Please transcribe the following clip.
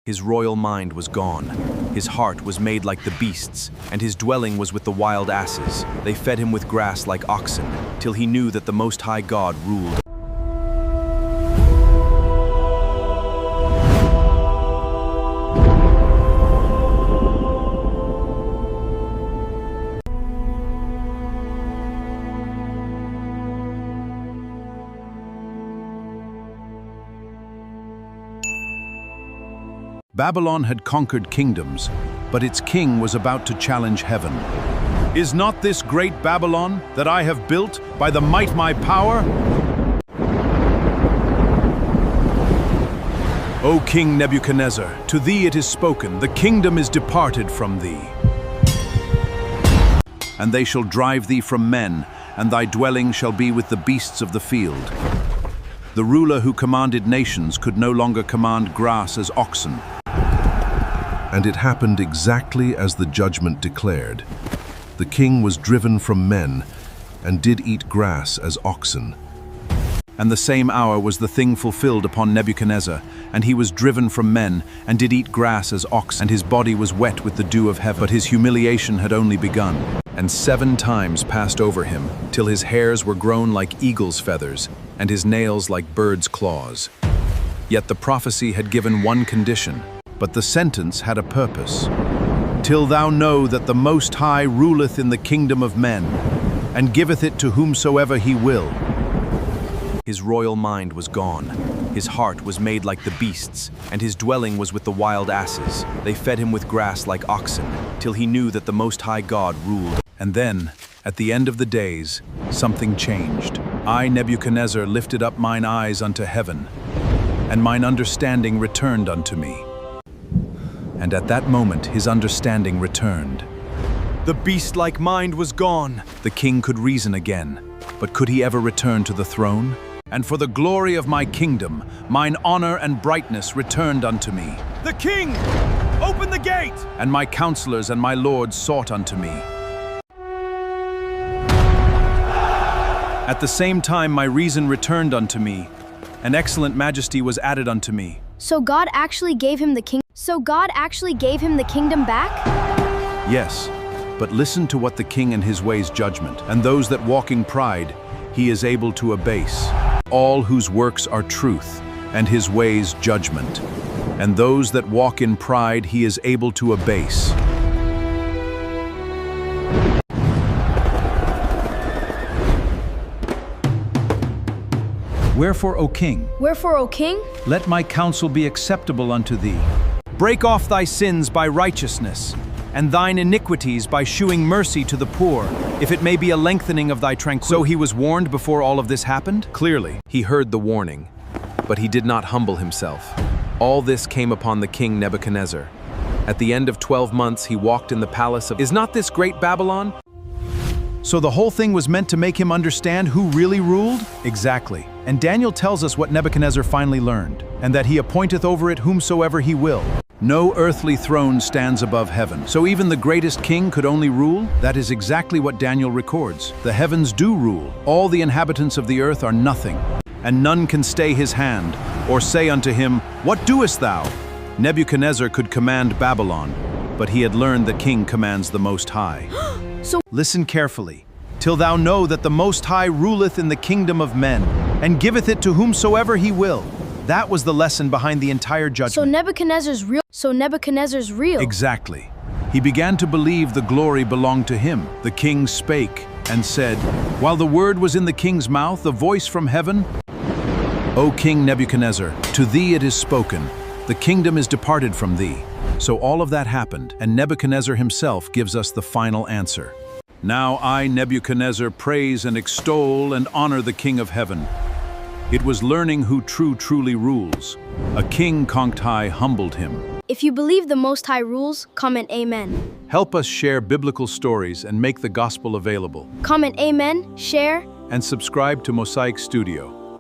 His royal mind was gone. His heart was made like the beasts, and his dwelling was with the wild asses. They fed him with grass like oxen, till he knew that the Most High God ruled. Babylon had conquered kingdoms, but its king was about to challenge heaven. Is not this great Babylon that I have built by the might my power? O King Nebuchadnezzar, to thee it is spoken, the kingdom is departed from thee. And they shall drive thee from men, and thy dwelling shall be with the beasts of the field. The ruler who commanded nations could no longer command grass as oxen. And it happened exactly as the judgment declared. The king was driven from men, and did eat grass as oxen. And the same hour was the thing fulfilled upon Nebuchadnezzar, and he was driven from men, and did eat grass as oxen, and his body was wet with the dew of heaven. But his humiliation had only begun, and 7 times passed over him, till his hairs were grown like eagle's feathers, and his nails like bird's claws. Yet the prophecy had given one condition, but the sentence had a purpose. Till thou know that the Most High ruleth in the kingdom of men, and giveth it to whomsoever he will. His royal mind was gone. His heart was made like the beasts, and his dwelling was with the wild asses. They fed him with grass like oxen, till he knew that the Most High God ruled. And then, at the end of the days, something changed. I, Nebuchadnezzar, lifted up mine eyes unto heaven, and mine understanding returned unto me. And at that moment his understanding returned. The beast-like mind was gone. The king could reason again, but could he ever return to the throne? And for the glory of my kingdom, mine honor and brightness returned unto me. The king! Open the gate! And my counselors and my lords sought unto me. At the same time my reason returned unto me, and excellent majesty was added unto me. So God actually gave him the kingdom back? Yes, but listen to what the king and his ways judgment, and those that walk in pride he is able to abase. All whose works are truth, and his ways judgment, and those that walk in pride he is able to abase. Wherefore, O king, let my counsel be acceptable unto thee. Break off thy sins by righteousness, and thine iniquities by shewing mercy to the poor, if it may be a lengthening of thy tranquility. So he was warned before all of this happened? Clearly, He heard the warning, but he did not humble himself. All this came upon the king Nebuchadnezzar. At the end of 12 months he walked in the palace of, Is not this great Babylon? so the whole thing was meant to make him understand who really ruled? Exactly. And Daniel tells us what Nebuchadnezzar finally learned, and that he appointeth over it whomsoever he will. No earthly throne stands above heaven. So even the greatest king could only rule? That is exactly what Daniel records. The heavens do rule. All the inhabitants of the earth are nothing, and none can stay his hand, or say unto him, What doest thou? Nebuchadnezzar could command Babylon, but he had learned the king commands the Most High. Listen carefully. Till thou know that the Most High ruleth in the kingdom of men, and giveth it to whomsoever he will. That was the lesson behind the entire judgment. So Nebuchadnezzar's real. Exactly. He began to believe the glory belonged to him. The king spake and said, while the word was in the king's mouth, a voice from heaven, O King Nebuchadnezzar, to thee it is spoken, the kingdom is departed from thee. So all of that happened, and Nebuchadnezzar himself gives us the final answer. Now I, Nebuchadnezzar, praise and extol and honor the King of heaven. It was learning who truly rules. A king conked high humbled him. If you believe the Most High rules, comment Amen. Help us share biblical stories and make the gospel available. Comment Amen, share, and subscribe to Mosaik Studio.